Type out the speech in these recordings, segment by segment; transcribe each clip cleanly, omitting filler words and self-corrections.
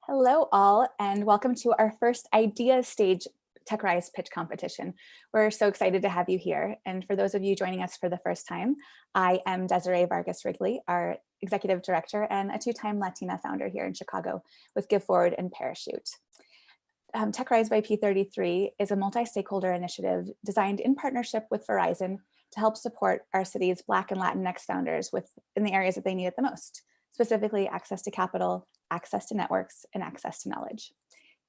Hello all, and welcome to our first Idea Stage TechRise pitch competition. We're so excited to have you here. And for those of you joining us for the first time, I am Desiree Vargas Wrigley, our Executive Director and a two-time Latina founder here in Chicago with Give Forward and Parachute. TechRise by P33 is a multi-stakeholder initiative designed in partnership with Verizon to help support our city's Black and Latinx founders in the areas that they need it the most, specifically access to capital, access to networks, and access to knowledge.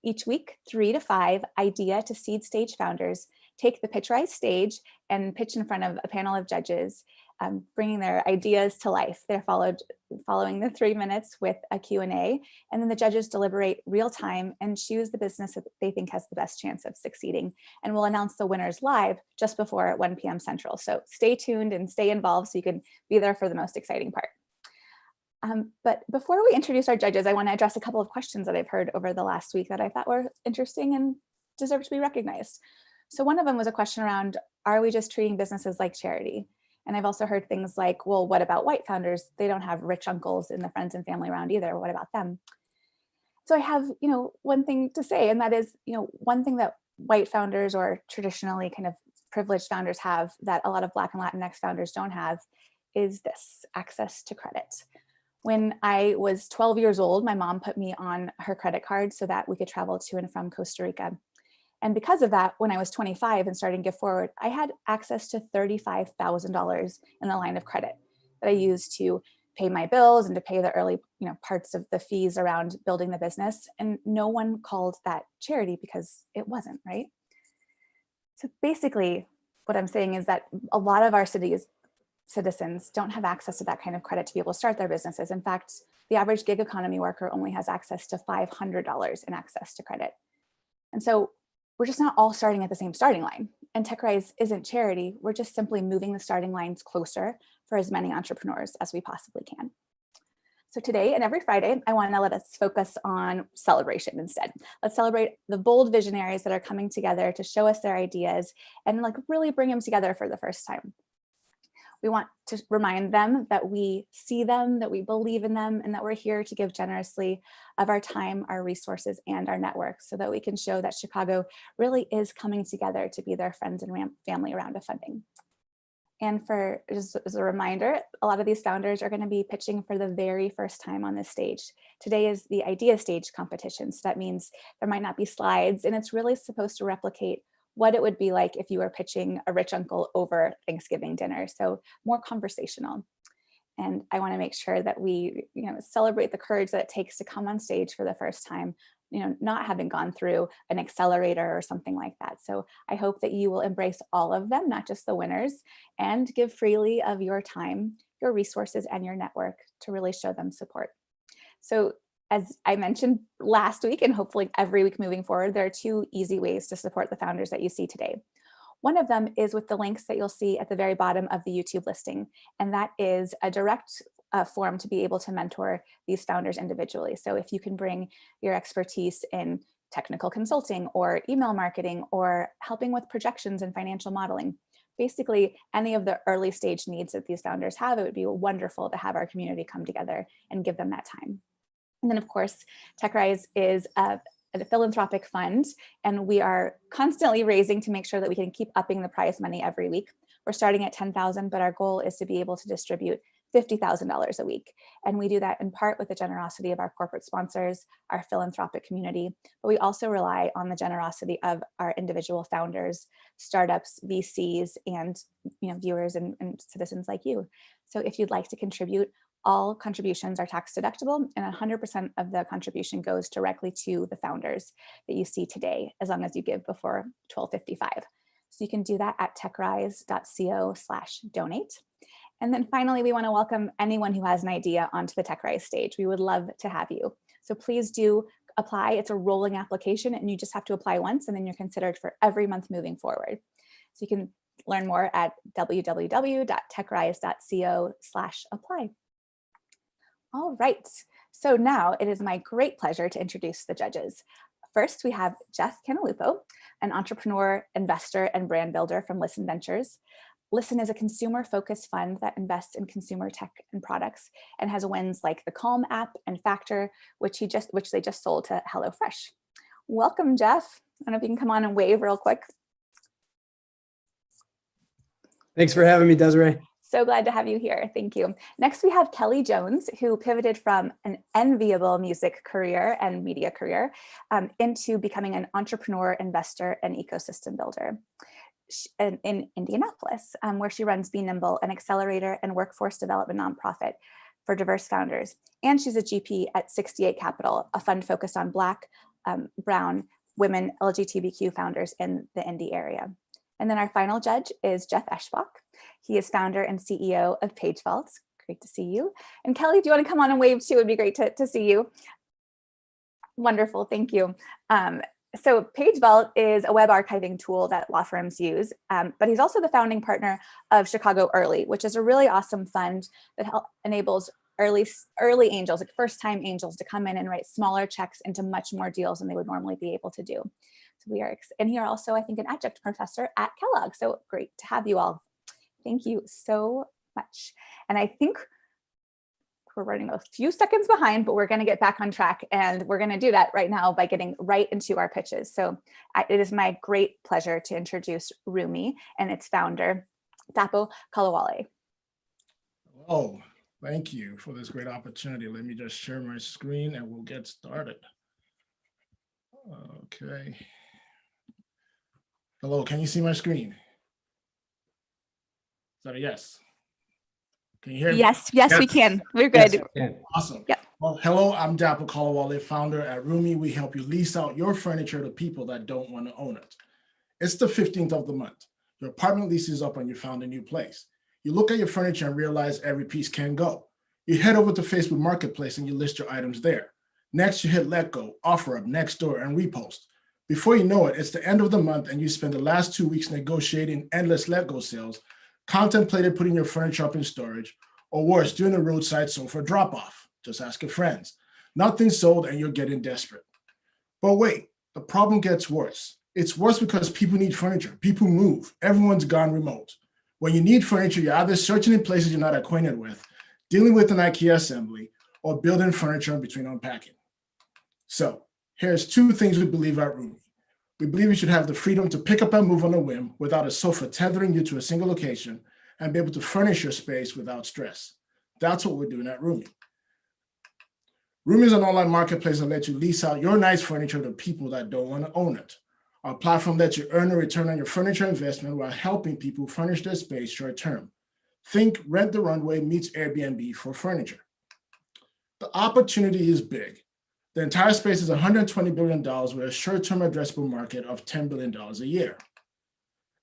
Each week, 3 to 5 idea to seed stage founders take the PitchRise stage and pitch in front of a panel of judges, bringing their ideas to life. They're following the 3 minutes with a Q&A, and then the judges deliberate real time and choose the business that they think has the best chance of succeeding. And we'll announce the winners live just before 1 p.m. Central. So stay tuned and stay involved so you can be there for the most exciting part. But before we introduce our judges, I want to address a couple of questions that I've heard over the last week that I thought were interesting and deserve to be recognized. So one of them was a question around, are we just treating businesses like charity? And I've also heard things like, well, what about white founders? They don't have rich uncles in the friends and family around either. What about them? So I have, one thing to say, and that is, one thing that white founders or traditionally kind of privileged founders have that a lot of Black and Latinx founders don't have is this: access to credit. When I was 12 years old, my mom put me on her credit card so that we could travel to and from Costa Rica. And because of that, when I was 25 and starting Give Forward, I had access to $35,000 in the line of credit that I used to pay my bills and to pay the early parts of the fees around building the business. And no one called that charity because it wasn't, right? So basically, what I'm saying is that a lot of our citizens don't have access to that kind of credit to be able to start their businesses. In fact, the average gig economy worker only has access to $500 in access to credit. And so we're just not all starting at the same starting line. And TechRise isn't charity. We're just simply moving the starting lines closer for as many entrepreneurs as we possibly can. So today and every Friday, I want to let us focus on celebration instead. Let's celebrate the bold visionaries that are coming together to show us their ideas and really bring them together for the first time. We want to remind them that we see them, that we believe in them, and that we're here to give generously of our time, our resources, and our network so that we can show that Chicago really is coming together to be their friends and family around a funding. And just as a reminder, a lot of these founders are going to be pitching for the very first time on this stage. Today is the Idea Stage competition, so that means there might not be slides, and it's really supposed to replicate what it would be like if you were pitching a rich uncle over Thanksgiving dinner. So more conversational. And I want to make sure that we, celebrate the courage that it takes to come on stage for the first time, not having gone through an accelerator or something like that. So I hope that you will embrace all of them, not just the winners, and give freely of your time, your resources, and your network to really show them support. So as I mentioned last week, and hopefully every week moving forward, there are 2 easy ways to support the founders that you see today. One of them is with the links that you'll see at the very bottom of the YouTube listing, and that is a direct form to be able to mentor these founders individually. So if you can bring your expertise in technical consulting or email marketing or helping with projections and financial modeling, basically any of the early stage needs that these founders have, it would be wonderful to have our community come together and give them that time. And then, of course, TechRise is a philanthropic fund, and we are constantly raising to make sure that we can keep upping the prize money every week. We're starting at $10,000, but our goal is to be able to distribute $50,000 a week. And we do that in part with the generosity of our corporate sponsors, our philanthropic community, but we also rely on the generosity of our individual founders, startups, VCs, and viewers and citizens like you. So if you'd like to contribute, all contributions are tax deductible, and 100% of the contribution goes directly to the founders that you see today, as long as you give before 12:55. So you can do that at techrise.co/donate. And then finally, we want to welcome anyone who has an idea onto the TechRise stage. We would love to have you. So please do apply. It's a rolling application, and you just have to apply once, and then you're considered for every month moving forward. So you can learn more at www.techrise.co/apply. All right, so now it is my great pleasure to introduce the judges. First, we have Jeff Canalupo, an entrepreneur, investor, and brand builder from Listen Ventures. Listen is a consumer-focused fund that invests in consumer tech and products and has wins like the Calm app and Factor, which they just sold to HelloFresh. Welcome, Jeff. I don't know if you can come on and wave real quick. Thanks for having me, Desiree. So glad to have you here. Thank you. Next, we have Kelly Jones, who pivoted from an enviable music career and media career into becoming an entrepreneur, investor, and ecosystem builder in Indianapolis, where she runs Be Nimble, an accelerator and workforce development nonprofit for diverse founders. And she's a GP at 68 Capital, a fund focused on Black, Brown, women, LGBTQ founders in the Indy area. And then our final judge is Jeff Eschbach. He is founder and CEO of PageVault. Great to see you. And Kelly, do you want to come on and wave too? It'd be great to see you. Wonderful, thank you. So PageVault is a web archiving tool that law firms use, but he's also the founding partner of Chicago Early, which is a really awesome fund that enables early angels, like first-time angels, to come in and write smaller checks into much more deals than they would normally be able to do. So we are, and you're also, I think, an adjunct professor at Kellogg. So great to have you all. Thank you so much. And I think we're running a few seconds behind, but we're going to get back on track, and we're going to do that right now by getting right into our pitches. So it is my great pleasure to introduce Roomii and its founder, Dapo Kolawole. Oh, thank you for this great opportunity. Let me just share my screen and we'll get started. Okay. Hello, can you see my screen? Is that a yes? Can you hear me? Yes, we can. We're good. Yes, we can. Awesome. Yep. Well, hello, I'm Dapo Kolawole, founder at Roomii. We help you lease out your furniture to people that don't want to own it. It's the 15th of the month. Your apartment lease is up and you found a new place. You look at your furniture and realize every piece can go. You head over to Facebook Marketplace and you list your items there. Next, you hit let go, offer up, next door, and repost. Before you know it, it's the end of the month and you spend the last 2 weeks negotiating endless let go sales, contemplated putting your furniture up in storage, or worse, doing a roadside sofa drop off. Just ask your friends. Nothing sold and you're getting desperate. But wait, the problem gets worse. It's worse because people need furniture. People move. Everyone's gone remote. When you need furniture, you're either searching in places you're not acquainted with, dealing with an IKEA assembly, or building furniture in between unpacking. So here's 2 things we believe at Roomii. We believe you should have the freedom to pick up and move on a whim without a sofa tethering you to a single location and be able to furnish your space without stress. That's what we're doing at Roomii. Roomii is an online marketplace that lets you lease out your nice furniture to people that don't want to own it. Our platform lets you earn a return on your furniture investment while helping people furnish their space short term. Think Rent the Runway meets Airbnb for furniture. The opportunity is big. The entire space is $120 billion with a short-term addressable market of $10 billion a year.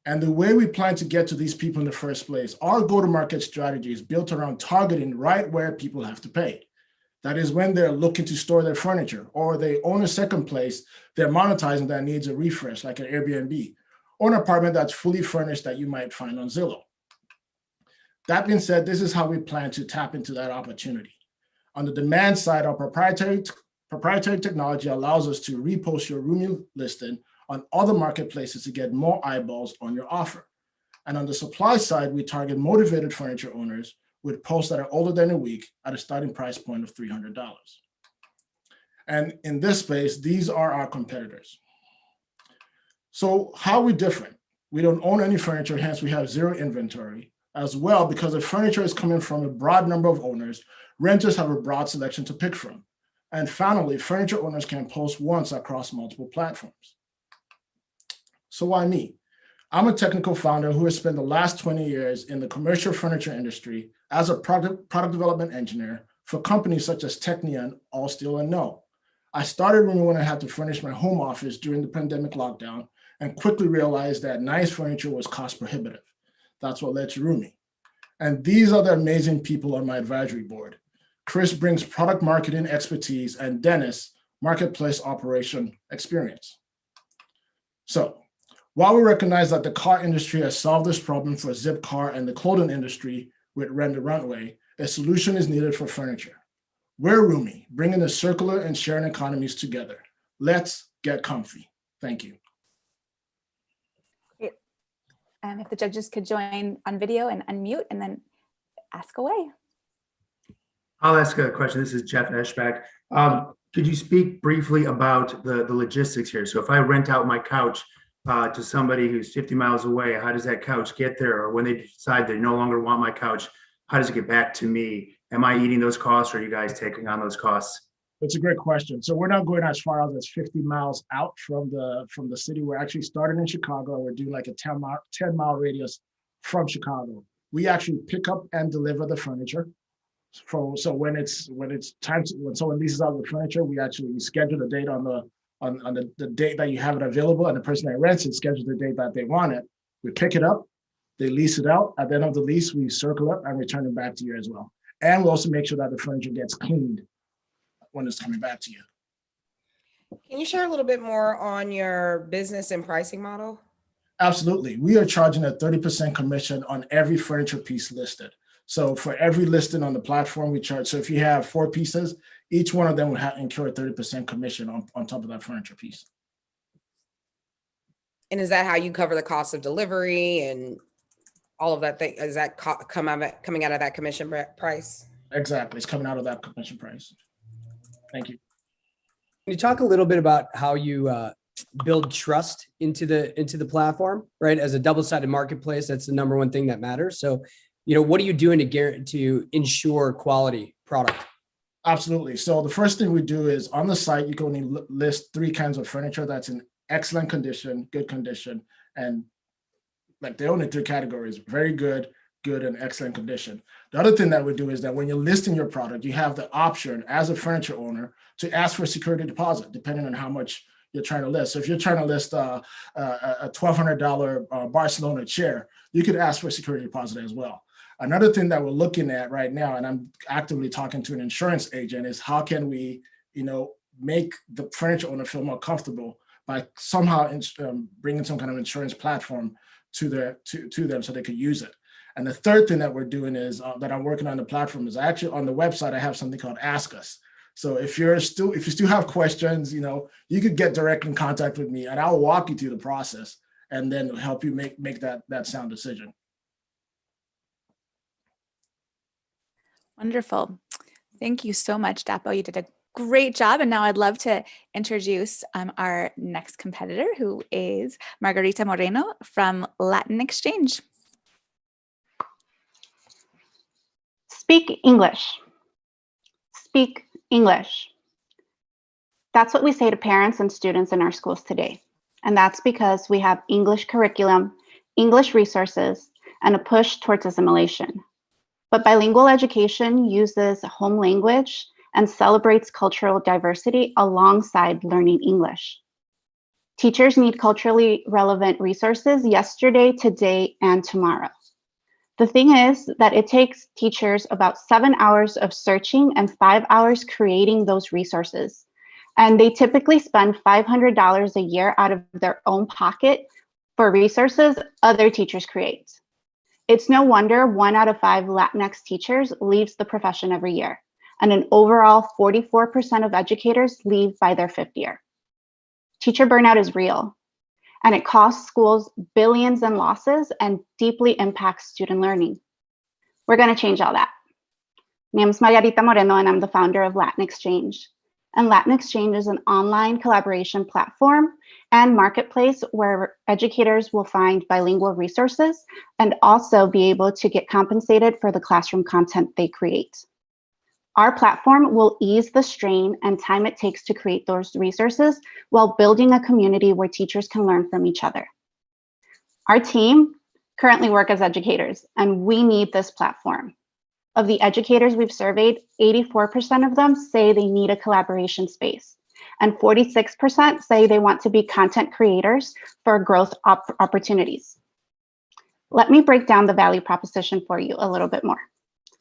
And the way we plan to get to these people in the first place, our go-to-market strategy is built around targeting right where people have to pay. That is when they're looking to store their furniture, or they own a second place they're monetizing that needs a refresh, like an Airbnb, or an apartment that's fully furnished that you might find on Zillow. That being said, this is how we plan to tap into that opportunity. On the demand side, our proprietary technology allows us to repost your Roomii listing on other marketplaces to get more eyeballs on your offer. And on the supply side, we target motivated furniture owners with posts that are older than a week at a starting price point of $300. And in this space, these are our competitors. So how are we different? We don't own any furniture, hence we have zero inventory. As well, because the furniture is coming from a broad number of owners, renters have a broad selection to pick from. And finally, furniture owners can post once across multiple platforms. So why me? I'm a technical founder who has spent the last 20 years in the commercial furniture industry as a product development engineer for companies such as Technia and All Steel and No. I started Roomii when I had to furnish my home office during the pandemic lockdown and quickly realized that nice furniture was cost prohibitive. That's what led to Roomii. And these are the amazing people on my advisory board. Chris brings product marketing expertise and Dennis, marketplace operation experience. So while we recognize that the car industry has solved this problem for Zipcar and the clothing industry with Rent the Runway, a solution is needed for furniture. We're Roomii, bringing the circular and sharing economies together. Let's get comfy. Thank you. If the judges could join on video and unmute and then ask away. I'll ask a question. This is Jeff Eschbach. Could you speak briefly about the logistics here? So if I rent out my couch to somebody who's 50 miles away, how does that couch get there? Or when they decide they no longer want my couch, how does it get back to me? Am I eating those costs, or are you guys taking on those costs? That's a great question. So we're not going as far out as 50 miles out from the city. We're actually starting in Chicago. We're doing like a 10-mile radius from Chicago. We actually pick up and deliver the furniture. So when it's time to, when someone leases out the furniture, we schedule the date on the date that you have it available, and the person that rents it schedules the date that they want it. We pick it up, they lease it out. At the end of the lease, we circle it and return it back to you as well. And we also make sure that the furniture gets cleaned when it's coming back to you. Can you share a little bit more on your business and pricing model? Absolutely. We are charging a 30% commission on every furniture piece listed. So for every listing on the platform, we charge. So if you have 4 pieces, each one of them will incur a 30% commission on top of that furniture piece. And is that how you cover the cost of delivery and all of that thing? Is that coming out of that commission price? Exactly. It's coming out of that commission price. Thank you. Can you talk a little bit about how you build trust into the platform, right? As a double-sided marketplace, that's the number one thing that matters. So, what are you doing to ensure quality product? Absolutely. So the first thing we do is on the site, you can only list 3 kinds of furniture that's in excellent condition, good condition, and like they're only 3 categories: very good, good, and excellent condition. The other thing that we do is that when you're listing your product, you have the option as a furniture owner to ask for a security deposit, depending on how much you're trying to list. So if you're trying to list a $1,200 Barcelona chair, you could ask for a security deposit as well. Another thing that we're looking at right now, and I'm actively talking to an insurance agent, is how can we, make the furniture owner feel more comfortable by somehow bringing some kind of insurance platform to them so they could use it. And the third thing that we're doing is that I'm working on the platform is actually on the website. I have something called Ask Us. So if you still have questions, you could get direct in contact with me, and I'll walk you through the process and then help you make that sound decision. Wonderful. Thank you so much, Dapo. You did a great job. And now I'd love to introduce our next competitor, who is Margarita Moreno from LatinXChange. Speak English. Speak English. That's what we say to parents and students in our schools today. And that's because we have English curriculum, English resources, and a push towards assimilation. But bilingual education uses home language and celebrates cultural diversity alongside learning English. Teachers need culturally relevant resources yesterday, today, and tomorrow. The thing is that it takes teachers about 7 hours of searching and 5 hours creating those resources. And they typically spend $500 a year out of their own pocket for resources other teachers create. It's no wonder 1 out of 5 Latinx teachers leaves the profession every year, and an overall 44% of educators leave by their 5th year. Teacher burnout is real, and it costs schools billions in losses and deeply impacts student learning. We're going to change all that. My name is Margarita Moreno, and I'm the founder of LatinXChange. And LatinXChange is an online collaboration platform and marketplace where educators will find bilingual resources and also be able to get compensated for the classroom content they create. Our platform will ease the strain and time it takes to create those resources while building a community where teachers can learn from each other. Our team currently work as educators, and we need this platform. Of the educators we've surveyed, 84% of them say they need a collaboration space, and 46% say they want to be content creators for growth opportunities. Let me break down the value proposition for you a little bit more.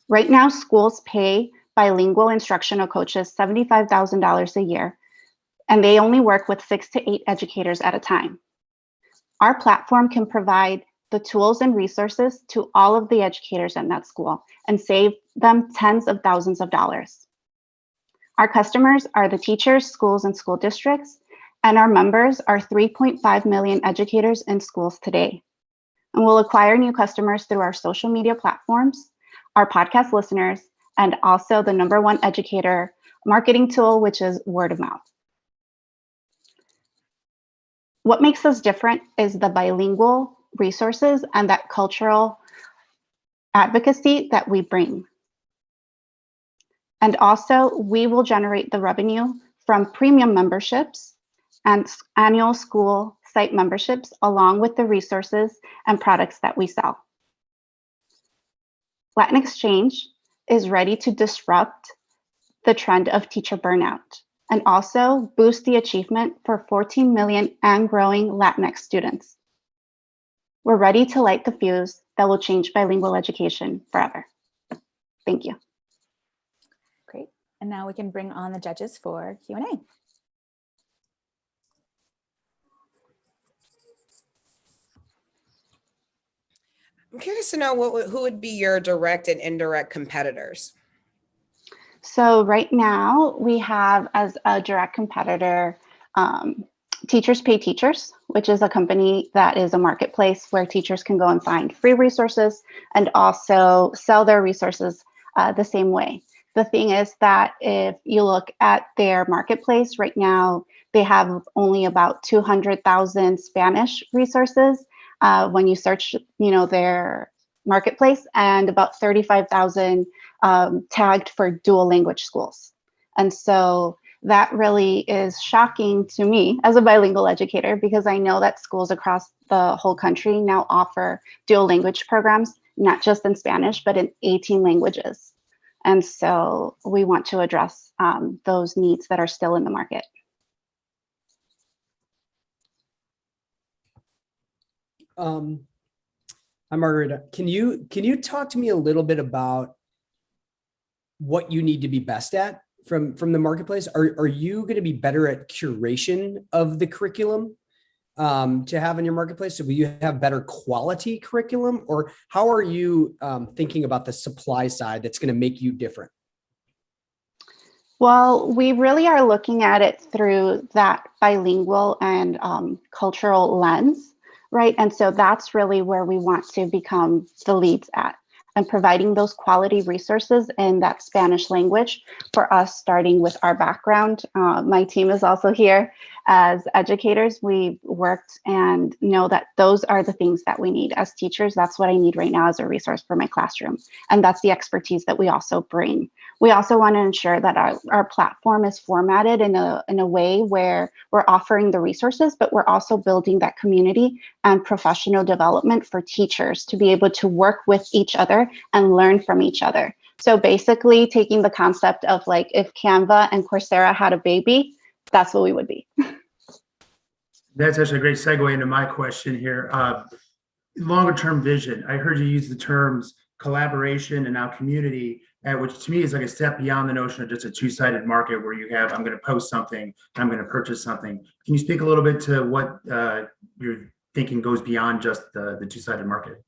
Right now, schools pay bilingual instructional coaches $75,000 a year, and they only work with 6 to 8 educators at a time. Our platform can provide the tools and resources to all of the educators in that school and save them tens of thousands of dollars. Our customers are the teachers, schools, and school districts, and our members are 3.5 million educators in schools today. And we'll acquire new customers through our social media platforms, our podcast listeners, and also the #1 educator marketing tool, which is word of mouth. What makes us different is the bilingual resources and that cultural advocacy that we bring. And also, we will generate the revenue from premium memberships and annual school site memberships, along with the resources and products that we sell. LatinXChange is ready to disrupt the trend of teacher burnout and also boost the achievement for 14 million and growing Latinx students. We're ready to light the fuse that will change bilingual education forever. Thank you. Great. And now we can bring on the judges for Q&A. I'm curious to know who would be your direct and indirect competitors? So right now we have as a direct competitor, Teachers Pay Teachers, which is a company that is a marketplace where teachers can go and find free resources and also sell their resources the same way. The thing is that if you look at their marketplace right now, they have only about 200,000 Spanish resources when you search, their marketplace, and about 35,000 tagged for dual language schools. And so that really is shocking to me as a bilingual educator, because I know that schools across the whole country now offer dual language programs, not just in Spanish, but in 18 languages. And so we want to address those needs that are still in the market. Hi, Margarita. Can you talk to me a little bit about what you need to be best at from the marketplace? Are you going to be better at curation of the curriculum to have in your marketplace? So will you have better quality curriculum, or how are you thinking about the supply side that's going to make you different? Well, we really are looking at it through that bilingual and cultural lens. Right. And so that's really where we want to become the leads at, and providing those quality resources in that Spanish language for us, starting with our background. My team is also here as educators. We've worked and know that those are the things that we need as teachers. That's what I need right now as a resource for my classroom. And that's the expertise that we also bring. We also want to ensure that our platform is formatted in a way where we're offering the resources, but we're also building that community and professional development for teachers to be able to work with each other and learn from each other. So basically taking the concept of like, if Canva and Coursera had a baby, that's what we would be. That's actually a great segue into my question here. Longer term vision. I heard you use the terms collaboration and now community, which to me is like a step beyond the notion of just a two-sided market where you have, I'm going to post something and I'm going to purchase something. Can you speak a little bit to what you're thinking goes beyond just the two-sided market?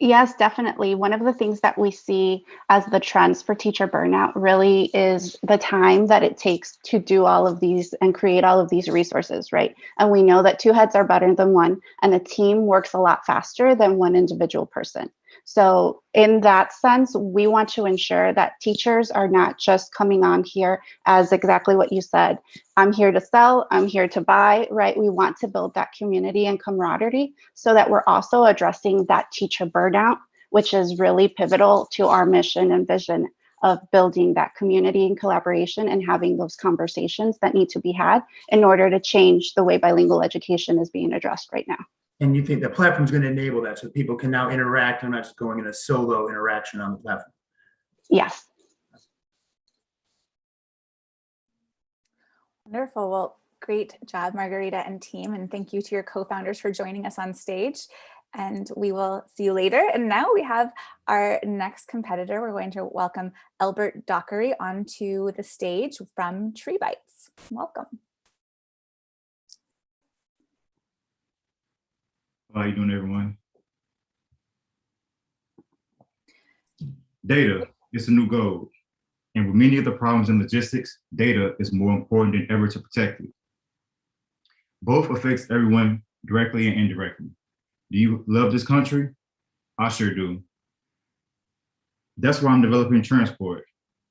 Yes, definitely. One of the things that we see as the trends for teacher burnout really is the time that it takes to do all of these and create all of these resources, right? And we know that two heads are better than one, and a team works a lot faster than one individual person. So in that sense, we want to ensure that teachers are not just coming on here as exactly what you said. I'm here to sell, I'm here to buy, right? We want to build that community and camaraderie so that we're also addressing that teacher burnout, which is really pivotal to our mission and vision of building that community and collaboration and having those conversations that need to be had in order to change the way bilingual education is being addressed right now. And you think the platform is going to enable that so people can now interact and not just going in a solo interaction on the platform? Yes. Wonderful. Well, great job, Margarita and team. And thank you to your co-founders for joining us on stage. And we will see you later. And now we have our next competitor. We're going to welcome Elbert Dockery onto the stage from Bytes. Welcome. How you doing, everyone? Data is the new gold. And with many of the problems in logistics, data is more important than ever to protect it. Both affects everyone directly and indirectly. Do you love this country? I sure do. That's why I'm developing Transport,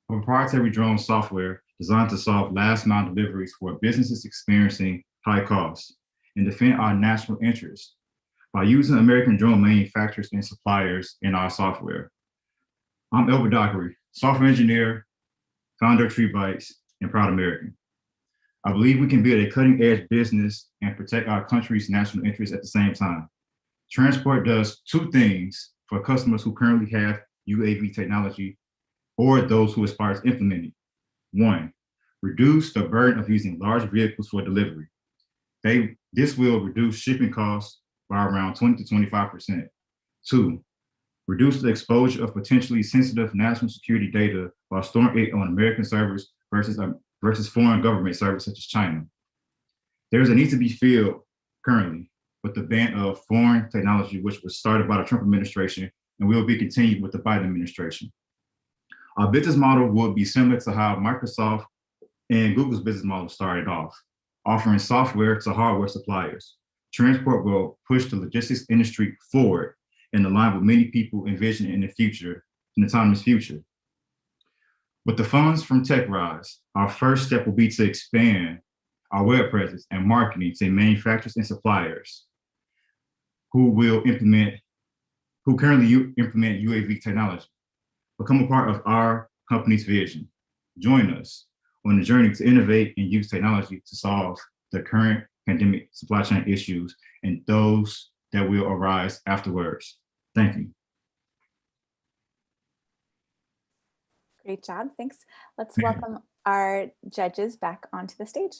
a proprietary drone software designed to solve last mile deliveries for businesses experiencing high costs and defend our national interests by using American drone manufacturers and suppliers in our software. I'm Elbert Dockery, software engineer, founder of Bytes, and proud American. I believe we can build a cutting edge business and protect our country's national interests at the same time. Transport does two things for customers who currently have UAV technology or those who aspire to implement it. One, reduce the burden of using large vehicles for delivery. This will reduce shipping costs by around 20 to 25%. Two, reduce the exposure of potentially sensitive national security data while storing it on American servers versus foreign government servers such as China. There is a need to be filled currently with the ban of foreign technology, which was started by the Trump administration and will be continued with the Biden administration. Our business model will be similar to how Microsoft and Google's business model started off, offering software to hardware suppliers. Transport will push the logistics industry forward and align with many people envision in the future, in the autonomous future. With the funds from TechRise, our first step will be to expand our web presence and marketing to manufacturers and suppliers who currently implement UAV technology. Become a part of our company's vision. Join us on the journey to innovate and use technology to solve the current pandemic supply chain issues and those that will arise afterwards. Thank you. Great job, thanks. Let's welcome our judges back onto the stage.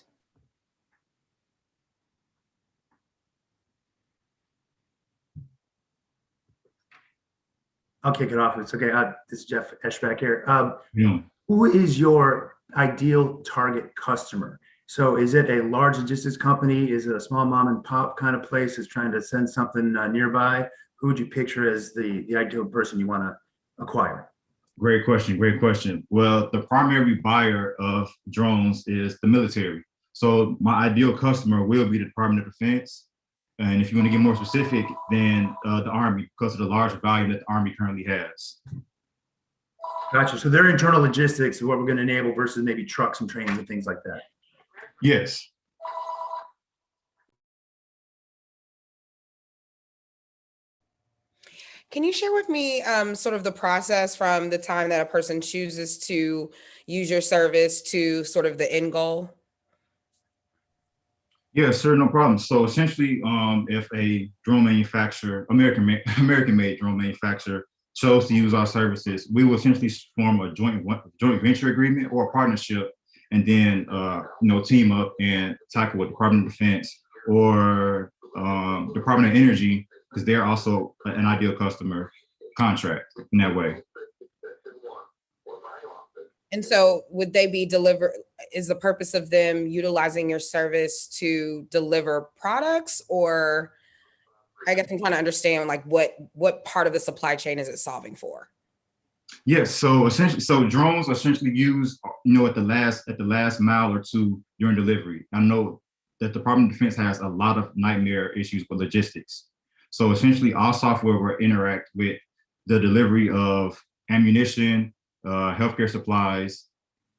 I'll kick it off. It's okay. This is Jeff Eschbach here. Yeah. Who is your ideal target customer? So is it a large logistics company? Is it a small mom and pop kind of place that's trying to send something nearby? Who would you picture as the ideal person you want to acquire? Great question, great question. Well, the primary buyer of drones is the military. So my ideal customer will be the Department of Defense. And if you want to get more specific, then the Army, because of the large value that the Army currently has. Gotcha. So their internal logistics is what we're going to enable versus maybe trucks and trains and things like that. Yes. Can you share with me sort of the process from the time that a person chooses to use your service to sort of the end goal? Yeah, sure, no problem. So essentially, if a drone manufacturer, American-made drone manufacturer, chose to use our services, we will essentially form a joint venture agreement or a partnership, and then team up and tackle with Department of Defense or Department of Energy, because they're also an ideal customer contract in that way. And so would they be is the purpose of them utilizing your service to deliver products, or I guess I'm trying to understand like what part of the supply chain is it solving for? Yes, so essentially, drones are essentially used, at the last mile or two during delivery. I know that the Department of Defense has a lot of nightmare issues with logistics. So essentially, our software will interact with the delivery of ammunition, healthcare supplies,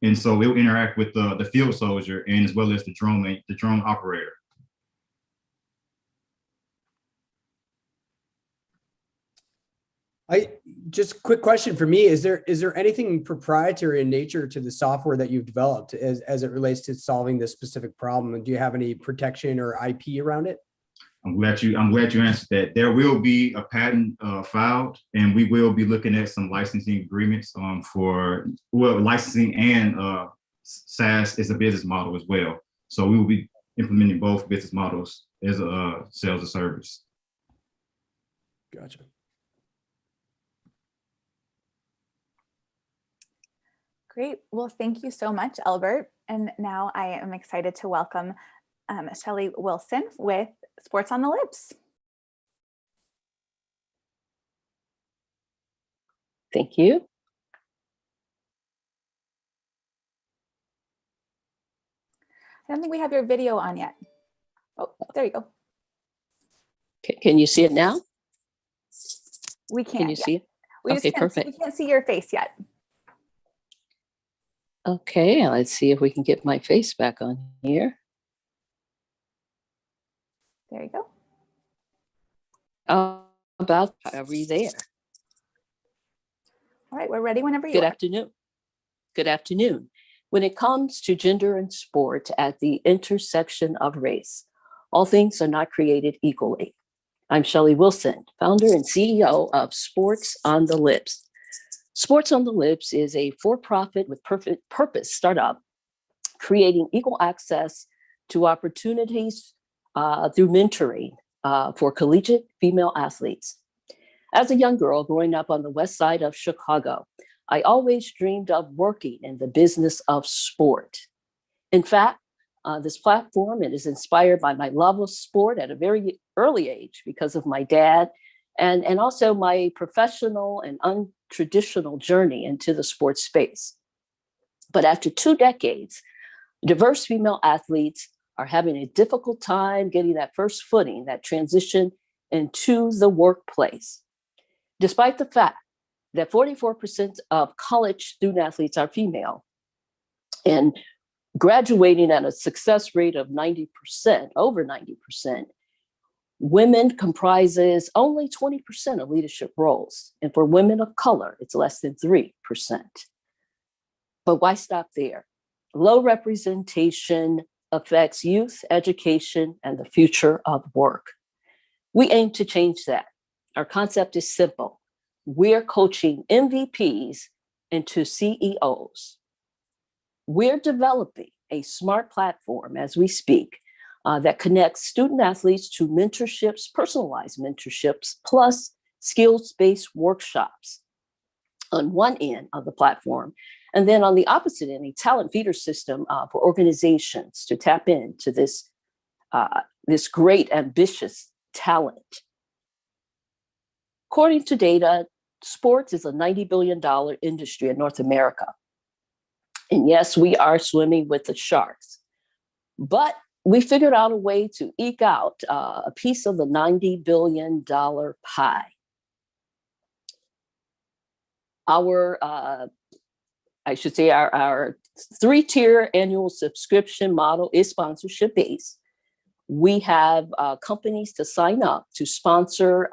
and so it will interact with the field soldier and as well as the drone operator. Just quick question for me, is there anything proprietary in nature to the software that you've developed as it relates to solving this specific problem? And do you have any protection or IP around it? I'm glad you answered that. There will be a patent filed, and we will be looking at some licensing agreements for licensing and SaaS is a business model as well. So we will be implementing both business models as a sales and service. Gotcha. Great. Well, thank you so much, Elbert. And now I am excited to welcome Shelly Wilson with Sports on the Lips. Thank you. I don't think we have your video on yet. Oh, there you go. Can you see it now? We can't. Can you see it? We just Okay, can't, perfect. we can't see your face yet. Okay, let's see if we can get my face back on here. There you go. About are we there? All right, we're ready whenever you Good are. afternoon. Good afternoon. When it comes to gender and sport at the intersection of race, all things are not created equally. I'm Shelly Wilson, founder and CEO of Sports on the Lips. Sports on the Lips is a for-profit with purpose startup creating equal access to opportunities through mentoring for collegiate female athletes. As a young girl growing up on the west side of Chicago, I always dreamed of working in the business of sport. In fact, this platform, it is inspired by my love of sport at a very early age because of my dad and also my professional and untraditional journey into the sports space. But after 2 decades, diverse female athletes are having a difficult time getting that first footing, that transition into the workplace. Despite the fact that 44% of college student athletes are female and graduating at a success rate of 90%, over 90%, women comprises only 20% of leadership roles. And for women of color, it's less than 3%. But why stop there? Low representation affects youth education and the future of work. We aim to change that. Our concept is simple. We're coaching MVPs into CEOs. We're developing a smart platform as we speak that connects student athletes to mentorships, personalized mentorships, plus skills-based workshops on one end of the platform. And then on the opposite end, a talent feeder system for organizations to tap into this great, ambitious talent. According to data, sports is a $90 billion industry in North America. And yes, we are swimming with the sharks, but we figured out a way to eke out a piece of the $90 billion pie. Our 3-tier annual subscription model is sponsorship based. We have companies to sign up to sponsor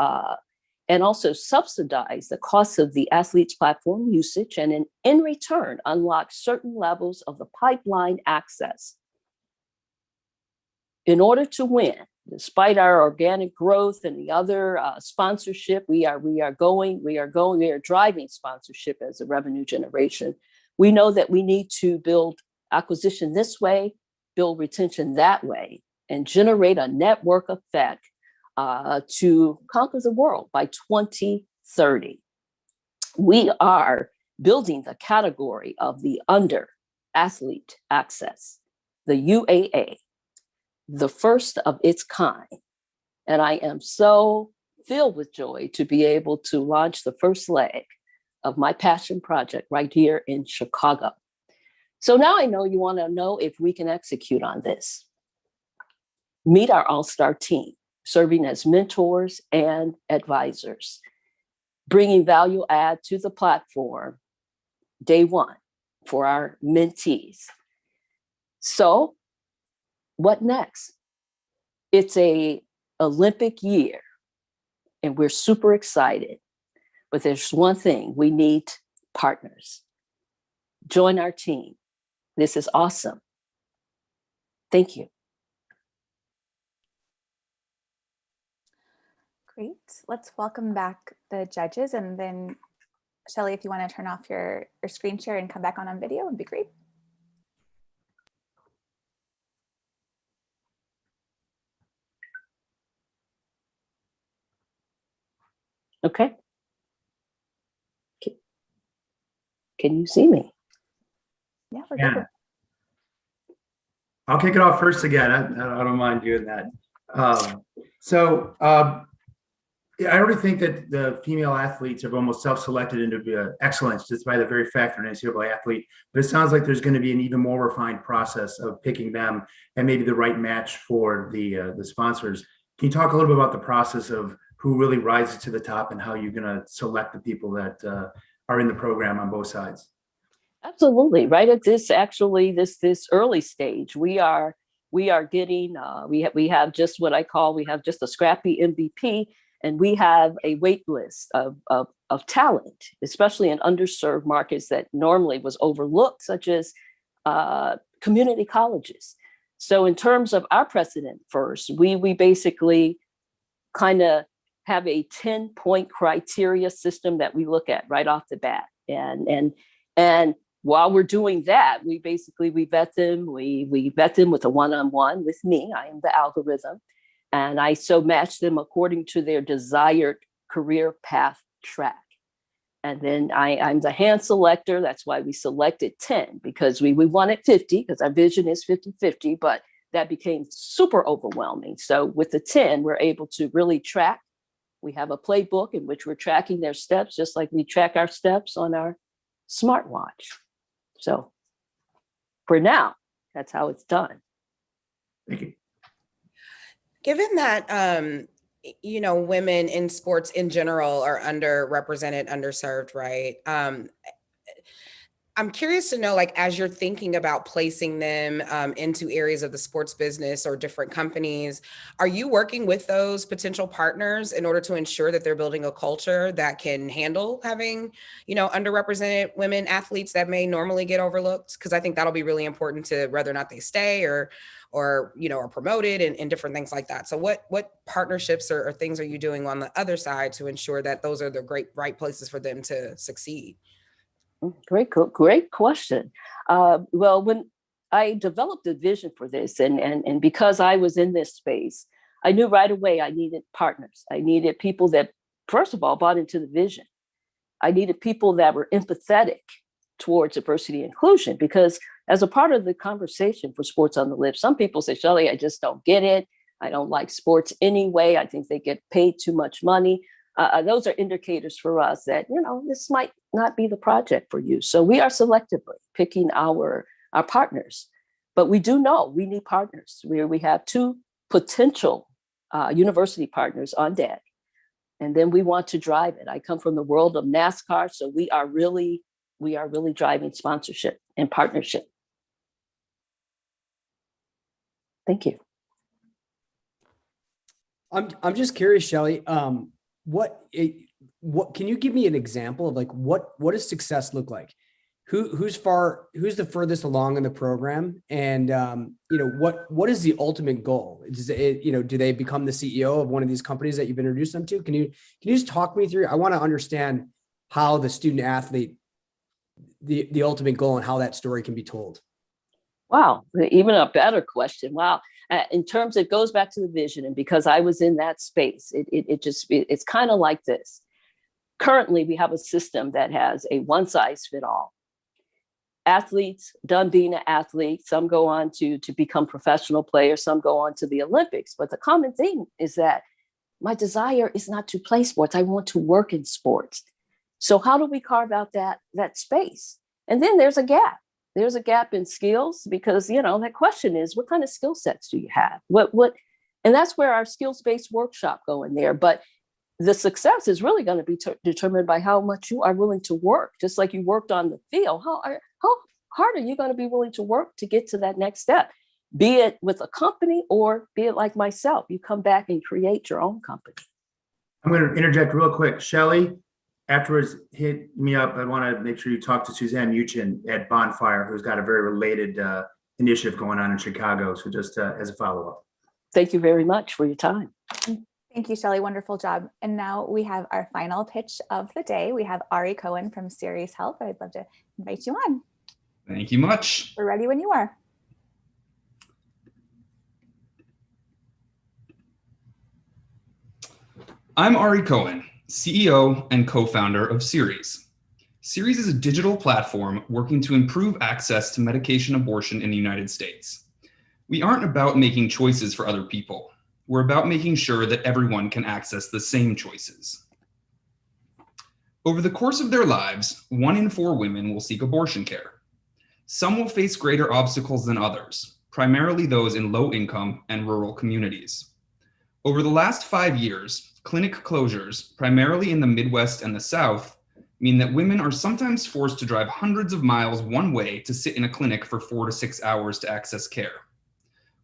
and also subsidize the cost of the athlete's platform usage, and in return, unlock certain levels of the pipeline access. In order to win, despite our organic growth and the other sponsorship, we are driving sponsorship as a revenue generation. We know that we need to build acquisition this way, build retention that way, and generate a network effect to conquer the world by 2030. We are building the category of the under athlete access, the UAA, the first of its kind. And I am so filled with joy to be able to launch the first leg of my passion project right here in Chicago. So now I know you want to know if we can execute on this. Meet our all-star team, serving as mentors and advisors, bringing value add to the platform day one for our mentees. So what next? It's an Olympic year, and we're super excited. But there's one thing, we need partners. Join our team. This is awesome. Thank you. Great. Let's welcome back the judges. And then, Shelly, if you want to turn off your screen share and come back on video, it'd be great. Okay. Can you see me? Yeah, we're good. I'll kick it off first again. I don't mind doing that. I already think that the female athletes have almost self-selected into excellence just by the very fact they're an NCAA athlete. But it sounds like there's going to be an even more refined process of picking them and maybe the right match for the sponsors. Can you talk a little bit about the process of who really rises to the top and how you're going to select the people that are in the program on both sides? Absolutely. Right at this early stage, we are getting we have just what I call, we have just a scrappy MVP, and we have a wait list of talent, especially in underserved markets that normally was overlooked, such as community colleges. So in terms of our precedent first, we basically kind of have a 10-point criteria system that we look at right off the bat. And while we're doing that, we vet them. We vet them with a one-on-one with me. I am the algorithm. And I so match them according to their desired career path track. And then I'm the hand selector. That's why we selected 10, because we wanted 50, because our vision is 50-50, but that became super overwhelming. So with the 10, we're able to really track. We have a playbook in which we're tracking their steps, just like we track our steps on our smartwatch. So for now, that's how it's done. Thank you. Given that, women in sports in general are underrepresented, underserved, right? I'm curious to know, like, as you're thinking about placing them into areas of the sports business or different companies, are you working with those potential partners in order to ensure that they're building a culture that can handle having, underrepresented women athletes that may normally get overlooked? Because I think that'll be really important to whether or not they stay or are promoted and different things like that. So what partnerships or things are you doing on the other side to ensure that those are the right places for them to succeed? Great question. Well, when I developed a vision for this, and because I was in this space, I knew right away I needed partners. I needed people that, first of all, bought into the vision. I needed people that were empathetic towards diversity and inclusion, because as a part of the conversation for Sports on the Lips, some people say, Shelly, I just don't get it. I don't like sports anyway. I think they get paid too much money. Those are indicators for us that, this might not be the project for you. So we are selectively picking our partners, but we do know we need partners. We have 2 potential university partners on deck, and then we want to drive it. I come from the world of NASCAR, so we are really driving sponsorship and partnership. Thank you. I'm just curious, Shelly. What can you give me an example of, like, what does success look like? Who's the furthest along in the program, and what is the ultimate goal? Do they become the CEO of one of these companies that you've introduced them to? Can you just talk me through? I want to understand how the student athlete, the ultimate goal, and how that story can be told. Wow, even a better question. Wow. In terms, it goes back to the vision. And because I was in that space, it's kind of like this. Currently, we have a system that has a one size fit all. Athletes done being an athlete, some go on to become professional players, some go on to the Olympics. But the common thing is that my desire is not to play sports. I want to work in sports. So how do we carve out that space? And then there's a gap. There's a gap in skills, because, that question is, what kind of skill sets do you have? And that's where our skills-based workshop go in there. But the success is really going to be determined by how much you are willing to work, just like you worked on the field. How hard are you going to be willing to work to get to that next step? Be it with a company or be it like myself, you come back and create your own company. I'm going to interject real quick. Shelly, afterwards, hit me up. I want to make sure you talk to Suzanne Muchin at Bonfire, who's got a very related initiative going on in Chicago. So just as a follow-up. Thank you very much for your time. Thank you, Shelly. Wonderful job. And now we have our final pitch of the day. We have Ari Cohen from Ceres Health. I'd love to invite you on. Thank you much. We're ready when you are. I'm Ari Cohen, CEO and co-founder of Ceres. Ceres is a digital platform working to improve access to medication abortion in the United States. We aren't about making choices for other people. We're about making sure that everyone can access the same choices. Over the course of their lives, 1 in 4 women will seek abortion care. Some will face greater obstacles than others, primarily those in low-income and rural communities. Over the last 5 years, clinic closures, primarily in the Midwest and the South, mean that women are sometimes forced to drive hundreds of miles one way to sit in a clinic for 4 to 6 hours to access care.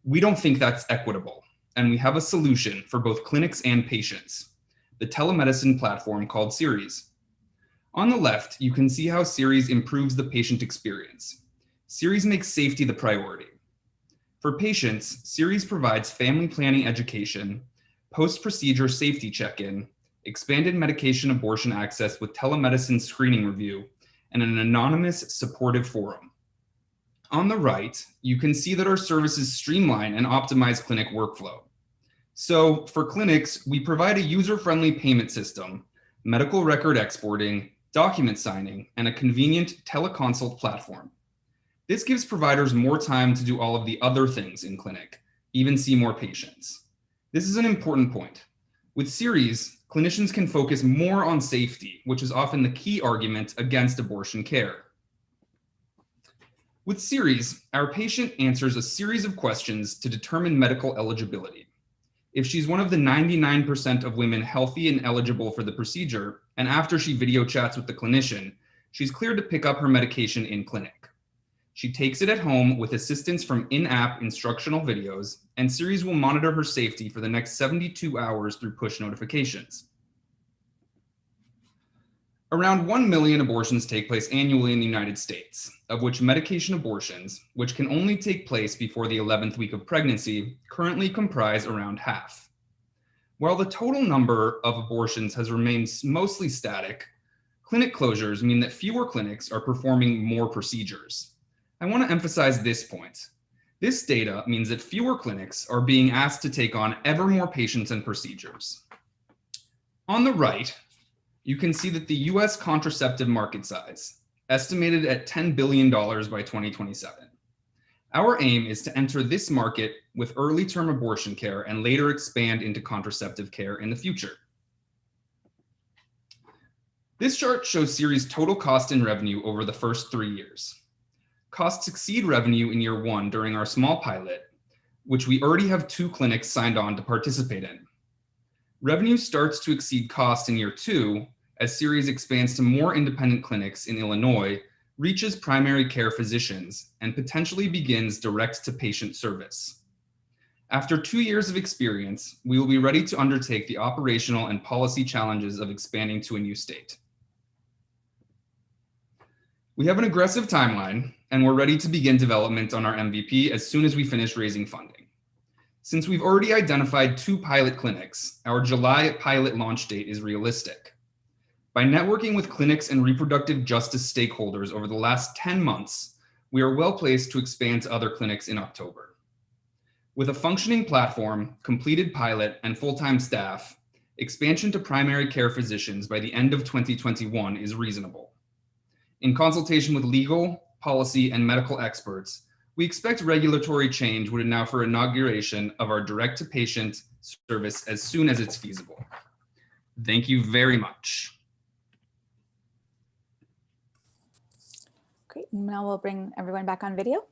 We don't think that's equitable, and we have a solution for both clinics and patients, the telemedicine platform called Ceres. On the left, you can see how Ceres improves the patient experience. Ceres makes safety the priority. For patients, Ceres provides family planning education, post-procedure safety check-in, expanded medication abortion access with telemedicine screening review, and an anonymous supportive forum. On the right, you can see that our services streamline and optimize clinic workflow. So for clinics, we provide a user-friendly payment system, medical record exporting, document signing, and a convenient teleconsult platform. This gives providers more time to do all of the other things in clinic, even see more patients. This is an important point. With Ceres, clinicians can focus more on safety, which is often the key argument against abortion care. With Ceres, our patient answers a series of questions to determine medical eligibility. If she's one of the 99% of women healthy and eligible for the procedure, and after she video chats with the clinician, she's cleared to pick up her medication in clinic. She takes it at home with assistance from in-app instructional videos, and Ceres will monitor her safety for the next 72 hours through push notifications. Around 1 million abortions take place annually in the United States, of which medication abortions, which can only take place before the 11th week of pregnancy, currently comprise around half. While the total number of abortions has remained mostly static, clinic closures mean that fewer clinics are performing more procedures. I want to emphasize this point. This data means that fewer clinics are being asked to take on ever more patients and procedures. On the right, you can see that the US contraceptive market size, estimated at $10 billion by 2027. Our aim is to enter this market with early term abortion care and later expand into contraceptive care in the future. This chart shows Ceres' total cost and revenue over the first 3 years. Costs exceed revenue in year 1 during our small pilot, which we already have 2 clinics signed on to participate in. Revenue starts to exceed cost in year 2 as Ceres expands to more independent clinics in Illinois, reaches primary care physicians, and potentially begins direct-to-patient service. After 2 years of experience, we will be ready to undertake the operational and policy challenges of expanding to a new state. We have an aggressive timeline, and we're ready to begin development on our MVP as soon as we finish raising funding. Since we've already identified 2 pilot clinics, our July pilot launch date is realistic. By networking with clinics and reproductive justice stakeholders over the last 10 months, we are well placed to expand to other clinics in October. With a functioning platform, completed pilot, and full-time staff, expansion to primary care physicians by the end of 2021 is reasonable. In consultation with legal, policy, and medical experts, we expect regulatory change would allow for inauguration of our direct-to-patient service as soon as it's feasible. Thank you very much. Great, now we'll bring everyone back on video.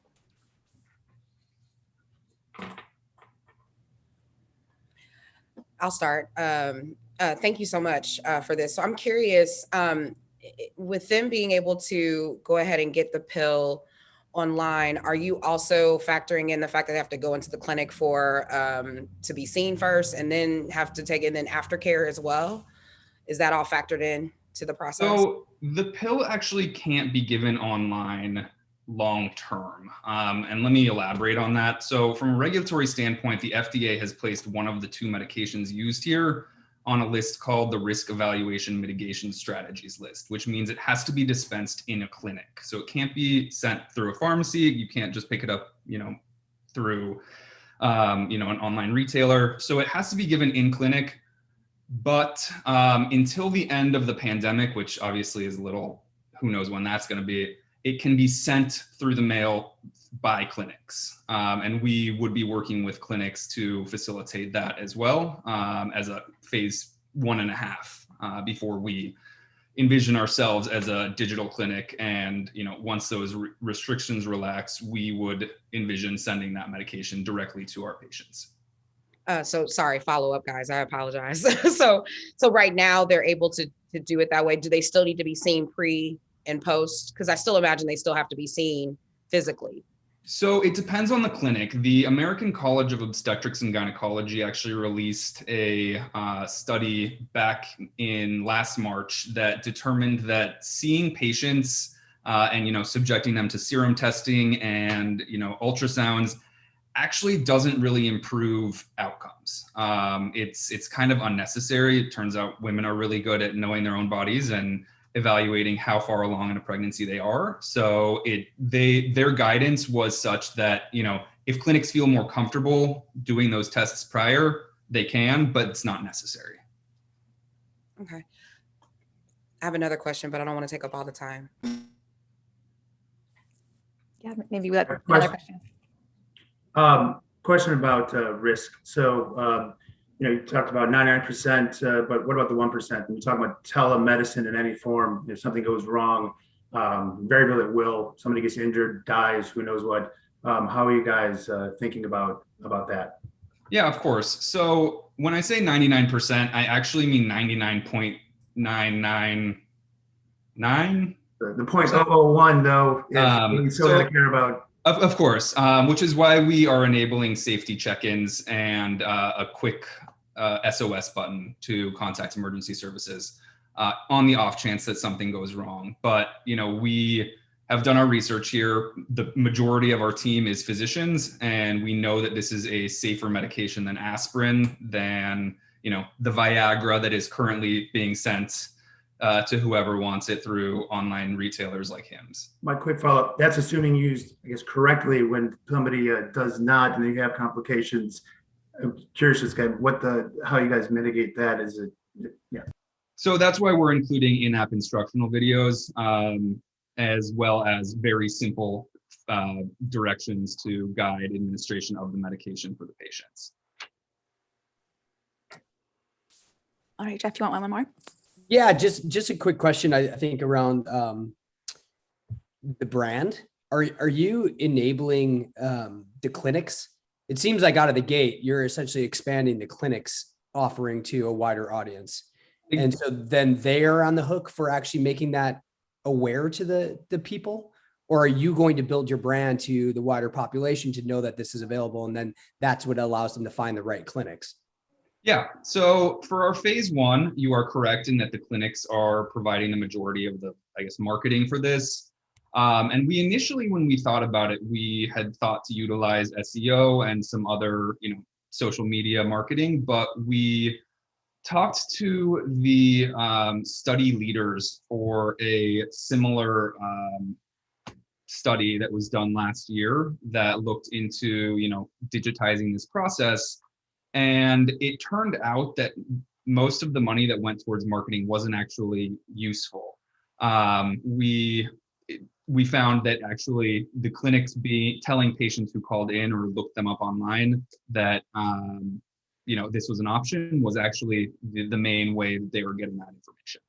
I'll start. Thank you so much for this. So I'm curious, with them being able to go ahead and get the pill online, are you also factoring in the fact that they have to go into the clinic for to be seen first and then have to take it and then aftercare as well? Is that all factored in to the process? So the pill actually can't be given online long term. And let me elaborate on that. So from a regulatory standpoint, the FDA has placed one of the 2 medications used here on a list called the Risk Evaluation Mitigation Strategies list, which means it has to be dispensed in a clinic. So it can't be sent through a pharmacy. You can't just pick it up, through, an online retailer. So it has to be given in clinic. But until the end of the pandemic, which obviously is a little, who knows when that's going to be, it can be sent through the mail by clinics. And we would be working with clinics to facilitate that as well as a phase 1.5 before we envision ourselves as a digital clinic. And once those restrictions relax, we would envision sending that medication directly to our patients. So sorry, follow up, guys. I apologize. So right now they're able to do it that way. Do they still need to be seen pre and post? Because I still imagine they still have to be seen physically. So it depends on the clinic. The American College of Obstetrics and Gynecology actually released a study back in last March that determined that seeing patients and subjecting them to serum testing and ultrasounds actually doesn't really improve outcomes. It's kind of unnecessary. It turns out women are really good at knowing their own bodies and evaluating how far along in a pregnancy they are. So their guidance was such that, if clinics feel more comfortable doing those tests prior, they can, but it's not necessary. Okay. I have another question, but I don't want to take up all the time. Yeah, maybe we have another question. Question about risk. So, you talked about 99%, but what about the 1%? When you talk about telemedicine in any form, if something goes wrong, variable it will, somebody gets injured, dies, who knows what. How are you guys thinking about that? Yeah, of course. So when I say 99%, I actually mean 99.999. The 0.001 though, is you still got to care about. Of course, which is why we are enabling safety check-ins and a quick SOS button to contact emergency services on the off chance that something goes wrong. But, we have done our research here. The majority of our team is physicians, and we know that this is a safer medication than aspirin, than, the Viagra that is currently being sent to whoever wants it through online retailers like Hims. My quick follow-up, that's assuming used, I guess, correctly. When somebody does not and you have complications, I'm curious as to how you guys mitigate that. Is it, yeah. So that's why we're including in-app instructional videos, as well as very simple directions to guide administration of the medication for the patients. All right, Jeff, do you want one more? Yeah, just a quick question. I think around the brand. Are you enabling the clinics? It seems like out of the gate, you're essentially expanding the clinics offering to a wider audience. And so then they are on the hook for actually making that aware to the people? Or are you going to build your brand to the wider population to know that this is available? And then that's what allows them to find the right clinics. Yeah, so for our phase one, you are correct in that the clinics are providing the majority of the, marketing for this. And we initially, when we thought about it, we had thought to utilize SEO and some other, social media marketing, but we talked to the study leaders for a similar study that was done last year that looked into, digitizing this process. And it turned out that most of the money that went towards marketing wasn't actually useful. We found that actually the clinics telling patients who called in or looked them up online that this was an option was actually the main way that they were getting that information.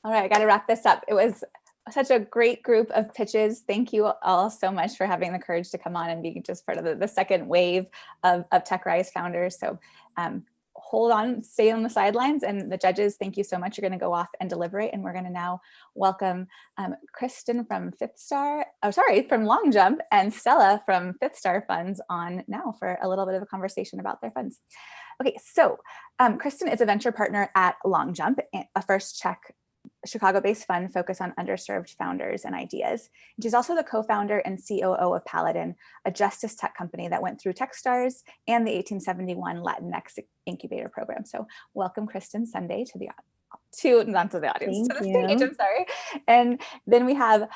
All right, I got to wrap this up. It was such a great group of pitches. Thank you all so much for having the courage to come on and be just part of the second wave of TechRise founders. So hold on, stay on the sidelines, and the judges, thank you so much. You're going to go off and deliberate, and we're going to now welcome Kristen from from Long Jump, and Stella from Fifth Star Funds on now for a little bit of a conversation about their funds. Okay, so Kristen is a venture partner at Long Jump, a first check Chicago-based fund focused on underserved founders and ideas. And she's also the co-founder and COO of Paladin, a justice tech company that went through Techstars and the 1871 Latinx incubator program. So welcome, Kristen, Sunday to the stage, I'm sorry. And then we have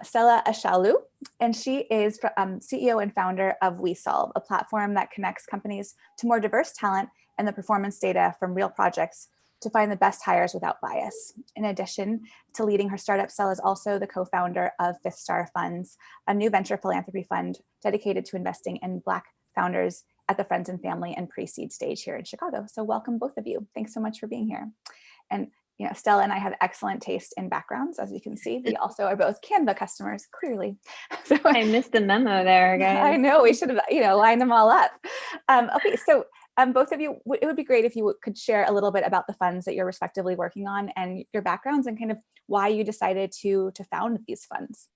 Stella Ashalu, and she is CEO and founder of WeSolve, a platform that connects companies to more diverse talent and the performance data from real projects to find the best hires without bias. In addition to leading her startup, Stella is also the co-founder of Fifth Star Funds, a new venture philanthropy fund dedicated to investing in Black founders at the friends and family and pre-seed stage here in Chicago. So welcome both of you. Thanks so much for being here. And Stella and I have excellent taste in backgrounds, as you can see. We also are both Canva customers, clearly. So I missed the memo there, guys. I know, we should have, lined them all up. Okay, so both of you, it would be great if you could share a little bit about the funds that you're respectively working on and your backgrounds and kind of why you decided to found these funds.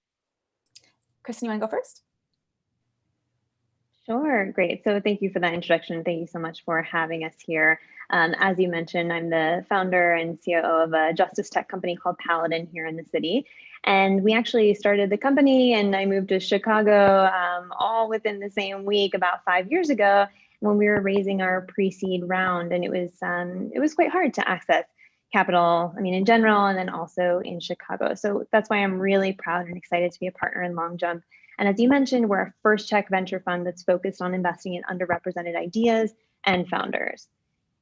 Kristen, you want to go first? Sure, great. So thank you for that introduction. Thank you so much for having us here. As you mentioned, I'm the founder and COO of a justice tech company called Paladin here in the city. And we actually started the company and I moved to Chicago all within the same week about 5 years ago when we were raising our pre-seed round. And it was quite hard to access capital, in general, and then also in Chicago. So that's why I'm really proud and excited to be a partner in Long Jump. And as you mentioned, we're a first tech venture fund that's focused on investing in underrepresented ideas and founders.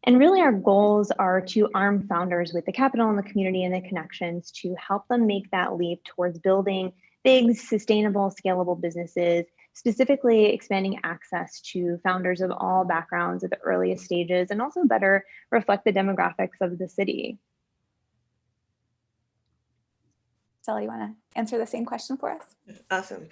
And really our goals are to arm founders with the capital and the community and the connections to help them make that leap towards building big, sustainable, scalable businesses, specifically expanding access to founders of all backgrounds at the earliest stages and also better reflect the demographics of the city. Stella, you want to answer the same question for us? Awesome.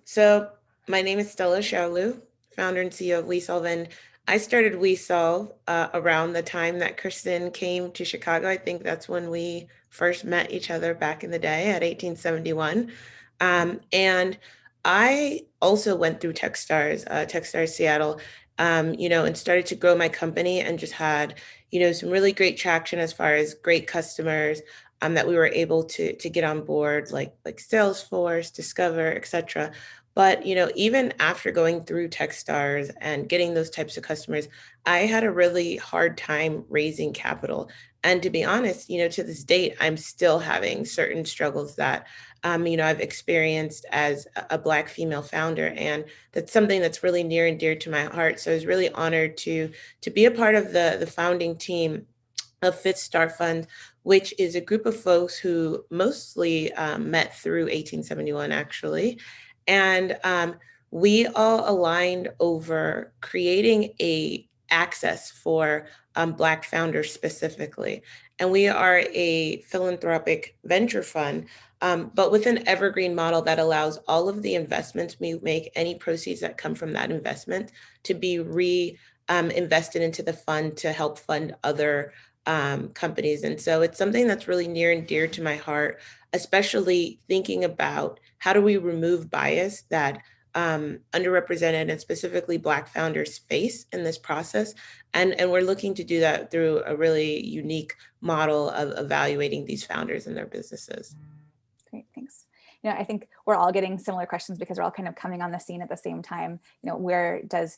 So my name is Stella Shaolu, founder and CEO of WeSolve, and I started WeSolve around the time that Kristen came to Chicago. I think that's when we first met each other back in the day at 1871. And I also went through Techstars Seattle, and started to grow my company and just had, some really great traction as far as great customers that we were able to get on board, like Salesforce, Discover, et cetera. But, even after going through Techstars and getting those types of customers, I had a really hard time raising capital. And to be honest, to this date, I'm still having certain struggles that, I've experienced as a Black female founder. And that's something that's really near and dear to my heart. So I was really honored to be a part of the founding team of Fifth Star Fund, which is a group of folks who mostly met through 1871, actually. And we all aligned over creating a access for Black founders specifically. And we are a philanthropic venture fund, but with an evergreen model that allows all of the investments we make, any proceeds that come from that investment, to be invested into the fund to help fund other companies. And so it's something that's really near and dear to my heart, especially thinking about how do we remove bias that underrepresented and specifically Black founders face in this process. And we're looking to do that through a really unique model of evaluating these founders and their businesses. Great, thanks. I think we're all getting similar questions because we're all kind of coming on the scene at the same time. Where does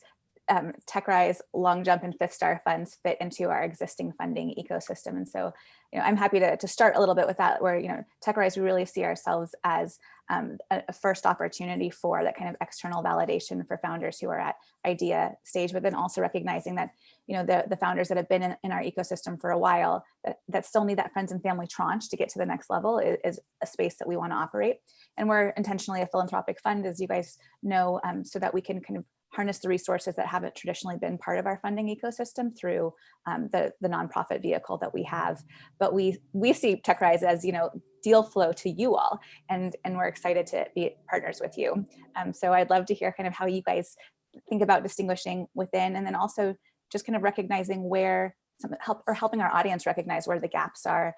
TechRise, Long Jump, and Fifth Star funds fit into our existing funding ecosystem? And so, I'm happy to start a little bit with that, where, TechRise, we really see ourselves as a first opportunity for that kind of external validation for founders who are at idea stage, but then also recognizing that, the founders that have been in our ecosystem for a while that still need that friends and family tranche to get to the next level is a space that we want to operate. And we're intentionally a philanthropic fund, as you guys know, so that we can kind of harness the resources that haven't traditionally been part of our funding ecosystem through the nonprofit vehicle that we have. But we see TechRise as, deal flow to you all, and we're excited to be partners with you. So I'd love to hear kind of how you guys think about distinguishing within, and then also just kind of recognizing where helping our audience recognize where the gaps are,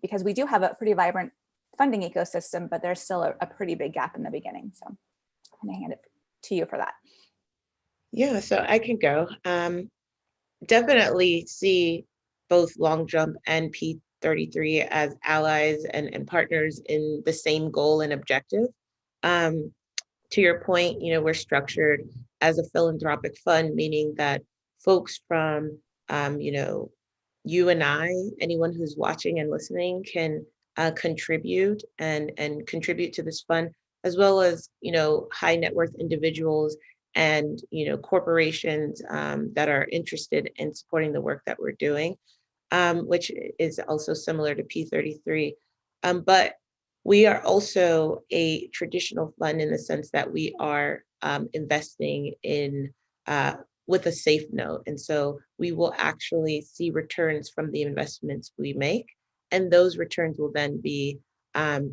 because we do have a pretty vibrant funding ecosystem, but there's still a pretty big gap in the beginning. So I'm gonna hand it to you for that. Yeah, so I can go. Definitely see both Long Jump and P33 as allies and partners in the same goal and objective. To your point, we're structured as a philanthropic fund, meaning that folks from, you and I, anyone who's watching and listening can contribute and contribute to this fund, as well as, high net worth individuals and corporations that are interested in supporting the work that we're doing, which is also similar to P33. But we are also a traditional fund in the sense that we are investing in with a safe note. And so we will actually see returns from the investments we make, and those returns will then be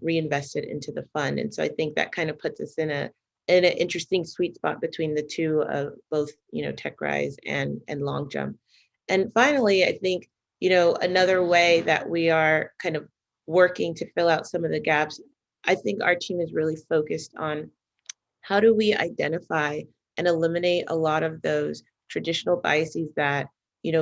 reinvested into the fund. And so I think that kind of puts us in an interesting sweet spot between the two of both, TechRise and Long Jump. And finally, I think, another way that we are kind of working to fill out some of the gaps, I think our team is really focused on how do we identify and eliminate a lot of those traditional biases that,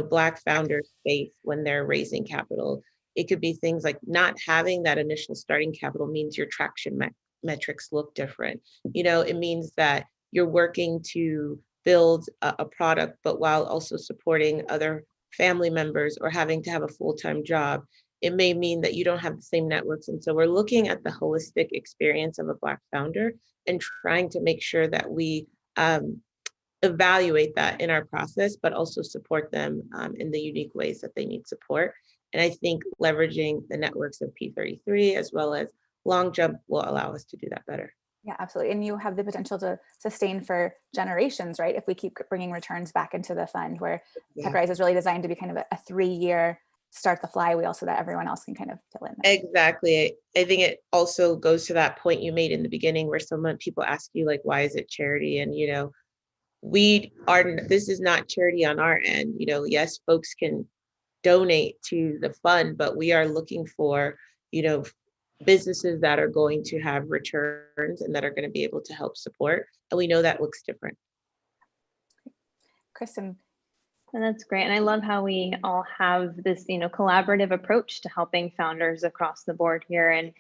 Black founders face when they're raising capital. It could be things like not having that initial starting capital means your traction metrics look different. It means that you're working to build a product, but while also supporting other family members or having to have a full-time job, it may mean that you don't have the same networks. And so we're looking at the holistic experience of a Black founder and trying to make sure that we evaluate that in our process, but also support them in the unique ways that they need support. And I think leveraging the networks of P33 as well as Long Jump will allow us to do that better. Yeah, absolutely. And you have the potential to sustain for generations, right? If we keep bringing returns back into the fund, where TechRise is really designed to be kind of a 3-year start the flywheel so that everyone else can kind of fill in there. Exactly. I think it also goes to that point you made in the beginning where people ask you like, why is it charity? And, this is not charity on our end. Yes, folks can donate to the fund, but we are looking for, businesses that are going to have returns and that are going to be able to help support. And we know that looks different. Kristen. And that's great. And I love how we all have this, collaborative approach to helping founders across the board here. And,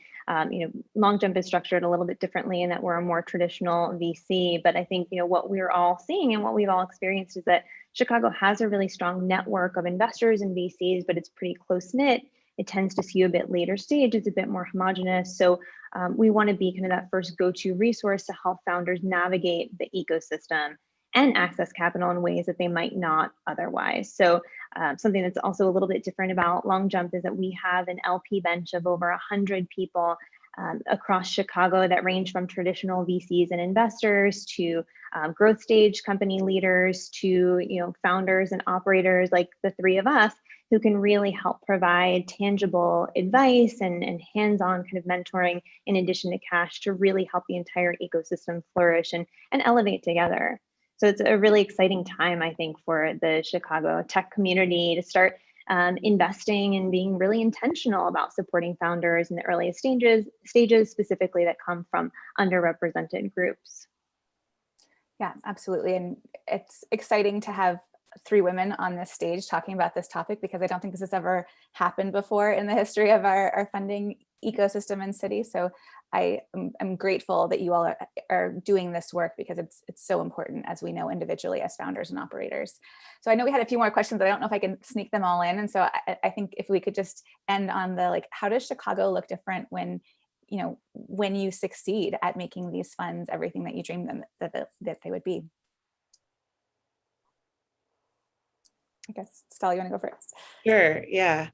Long Jump is structured a little bit differently in that we're a more traditional VC. But I think, what we're all seeing and what we've all experienced is that Chicago has a really strong network of investors and VCs, but it's pretty close knit. It tends to skew a bit later stage. It's a bit more homogenous. So we want to be kind of that first go-to resource to help founders navigate the ecosystem and access capital in ways that they might not otherwise. So something that's also a little bit different about Long Jump is that we have an LP bench of over 100 people across Chicago that range from traditional VCs and investors to growth stage company leaders to founders and operators like the three of us, who can really help provide tangible advice and hands-on kind of mentoring in addition to cash to really help the entire ecosystem flourish and elevate together. So it's a really exciting time, I think, for the Chicago tech community to start investing and being really intentional about supporting founders in the earliest stages specifically that come from underrepresented groups. Yeah, absolutely. And it's exciting to have 3 women on this stage talking about this topic, because I don't think this has ever happened before in the history of our funding ecosystem and city. So I am grateful that you all are doing this work, because it's so important, as we know individually as founders and operators. So I know we had a few more questions, but I don't know if I can sneak them all in. And so I think if we could just end on the, how does Chicago look different when you succeed at making these funds everything that you dreamed them that they would be? I guess, Stella, you want to go first? Sure, yeah.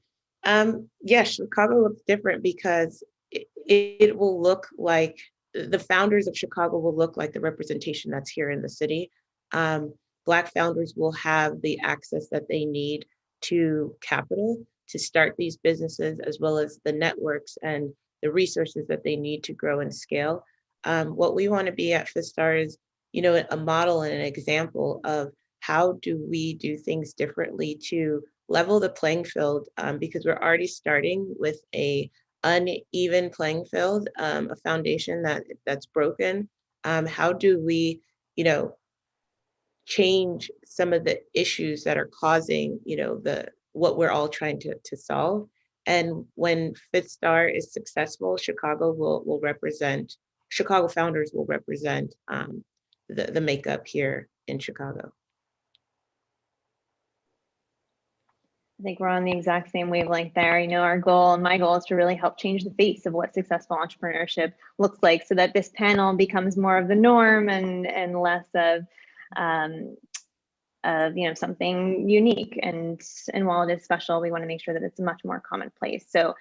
Chicago looks different because it will look like the founders of Chicago will look like the representation that's here in the city. Black founders will have the access that they need to capital to start these businesses, as well as the networks and the resources that they need to grow and scale. What we want to be at Fistar is, a model and an example of how do we do things differently to level the playing field, because we're already starting with a uneven playing field, a foundation that's broken. How do we, change some of the issues that are causing, what we're all trying to solve? And when Fistar is successful, Chicago founders will represent the makeup here in Chicago. I think we're on the exact same wavelength there. Our goal and my goal is to really help change the face of what successful entrepreneurship looks like, so that this panel becomes more of the norm and less of something unique. And while it is special, we want to make sure that it's much more commonplace. So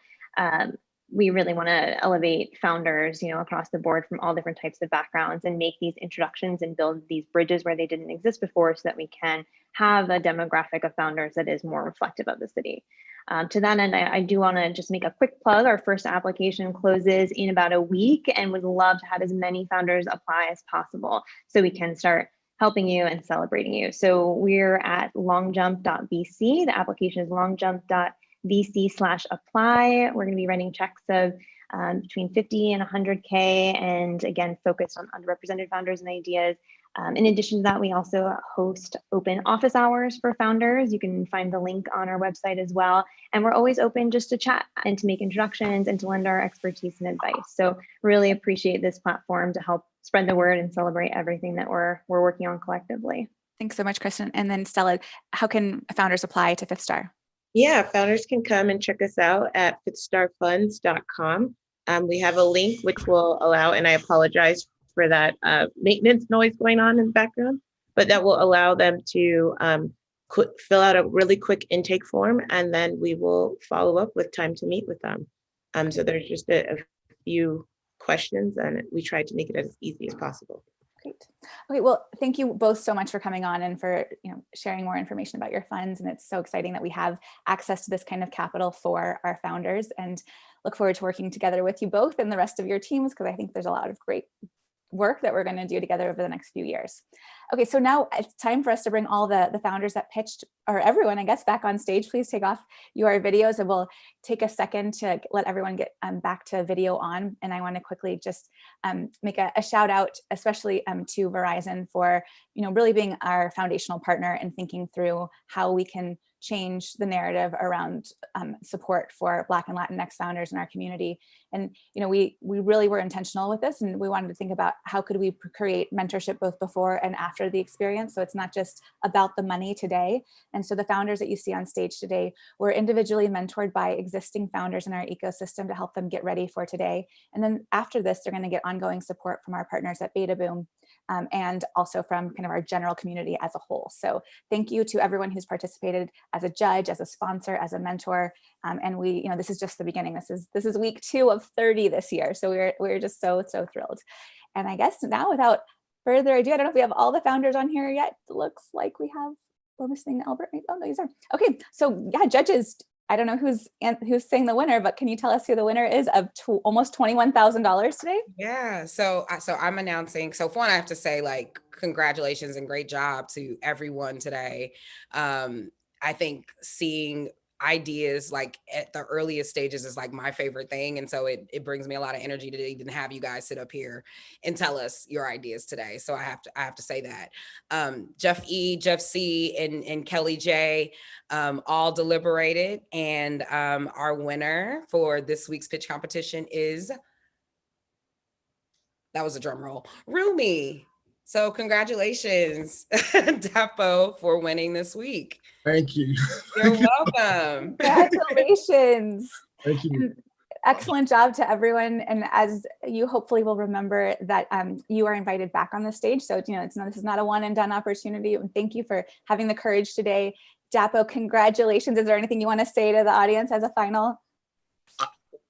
we really want to elevate founders, across the board from all different types of backgrounds and make these introductions and build these bridges where they didn't exist before so that we can have a demographic of founders that is more reflective of the city. To that end, I do want to just make a quick plug. Our first application closes in about a week and would love to have as many founders apply as possible so we can start helping you and celebrating you. So we're at longjump.vc. The application is longjump.vc/apply. We're going to be writing checks of between 50 and 100K, and again, focused on underrepresented founders and ideas. In addition to that, we also host open office hours for founders. You can find the link on our website as well. And we're always open just to chat and to make introductions and to lend our expertise and advice. So really appreciate this platform to help spread the word and celebrate everything that we're working on collectively. Thanks so much, Kristen. And then Stella, how can founders apply to Fifth Star? Yeah, founders can come and check us out at fifthstarfunds.com. We have a link which will allow, and I apologize for that maintenance noise going on in the background, but that will allow them to fill out a really quick intake form, and then we will follow up with time to meet with them. So there's just a few questions, and we try to make it as easy as possible. Great. Okay, well, thank you both so much for coming on and for sharing more information about your funds. And it's so exciting that we have access to this kind of capital for our founders, and look forward to working together with you both and the rest of your teams, because I think there's a lot of great work that we're going to do together over the next few years. Okay, so now it's time for us to bring all the founders that pitched, or everyone, I guess, back on stage. Please take off your videos, and we'll take a second to let everyone get back to video on. And I want to quickly just make a shout out, especially to Verizon for really being our foundational partner and thinking through how we can change the narrative around support for Black and Latinx founders in our community. And we really were intentional with this, and we wanted to think about how could we create mentorship both before and after the experience, so it's not just about the money today. And so the founders that you see on stage today were individually mentored by existing founders in our ecosystem to help them get ready for today. And then after this, they're going to get ongoing support from our partners at Beta Boom, and also from kind of our general community as a whole. So thank you to everyone who's participated as a judge, as a sponsor, as a mentor. And we, this is just the beginning. This is week 2 of 30 this year. So we're just so thrilled. And I guess now, without further ado, I don't know if we have all the founders on here yet. It looks like we have. We're missing Elbert. Oh no, these are okay. So yeah, judges. I don't know who's saying the winner, but can you tell us who the winner is of almost $21,000 today? Yeah, so I'm announcing. So for one, I have to say, congratulations and great job to everyone today. I think seeing ideas at the earliest stages is my favorite thing, and so it brings me a lot of energy to even have you guys sit up here and tell us your ideas today. So I have to say that Jeff E, Jeff C, and Kelly J all deliberated, and our winner for this week's pitch competition is, that was a drum roll, Roomii. So congratulations, Dapo, for winning this week. Thank you. You're welcome. Congratulations. Thank you. And excellent job to everyone. And as you hopefully will remember, that you are invited back on the stage. So this is not a one and done opportunity. And thank you for having the courage today. Dapo, congratulations. Is there anything you want to say to the audience as a final?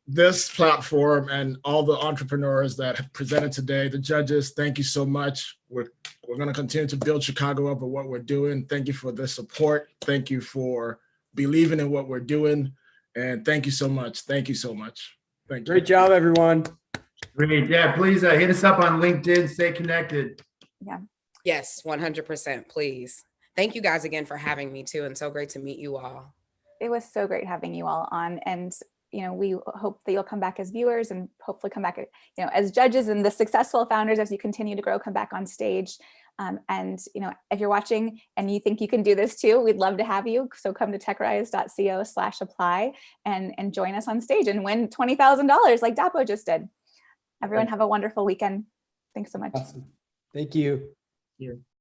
This platform and all the entrepreneurs that have presented today, the judges, thank you so much. We're going to continue to build Chicago up with what we're doing. Thank you for the support. Thank you for believing in what we're doing. And thank you so much. Thank you so much. Thank you. Great job, everyone. Great. Yeah, please hit us up on LinkedIn. Stay connected. Yeah. Yes, 100%, please. Thank you guys again for having me too, and so great to meet you all. It was so great having you all on, and we hope that you'll come back as viewers, and hopefully come back, as judges, and the successful founders as you continue to grow, come back on stage. And if you're watching and you think you can do this too, we'd love to have you. So come to techrise.co/apply and join us on stage and win $20,000 like Dapo just did. Everyone have a wonderful weekend. Thanks so much. Awesome. Thank you. Yeah.